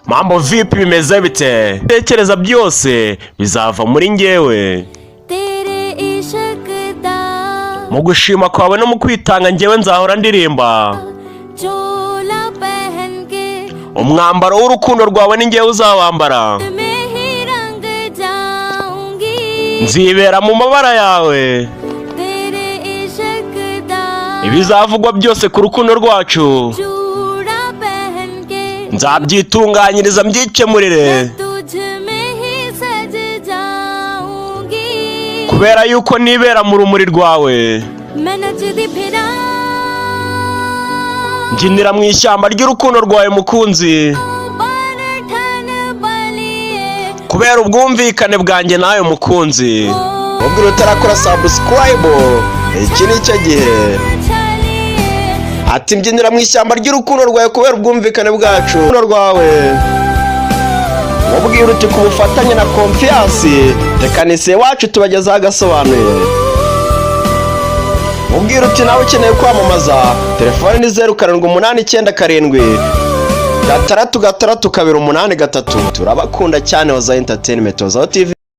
Mambo vipi bimeze bite? Tekereza byose bizava muri njyewe. Mu gushima kwawe no mu kwitanga njyewe nzahora ndirimba. Umwambaro w'urukundo rwawe ni njyewe uzawambara. Nzibera mu mabara yawe. Ibizavugwa byose ku rukundo rwacu nzabyitunganyiriza mbyikemurire, kubera yuko nibera mu rumuri rwawe. Nginira mu ishyamba ry'urukundo rwawe mukunzi, kubera ubwumvikane bwanjye nawe mukunzi. Ubwo utarakora subscribe, iki ni cyo gihe. Ati mbyinira mu ishyamba ry'urukundo rwawe kubera ubwumvikane bwacu rwawe. Wabwira uti ku bufatanye na confiance tekanise wacu tubagezaho agasobanuye. Wabwira uti nawe ukeneye kwamamaza, telefone ni 0789 7 6 2 8 3. Turabakunda cyane Hoza Entertainment, Hoza TV.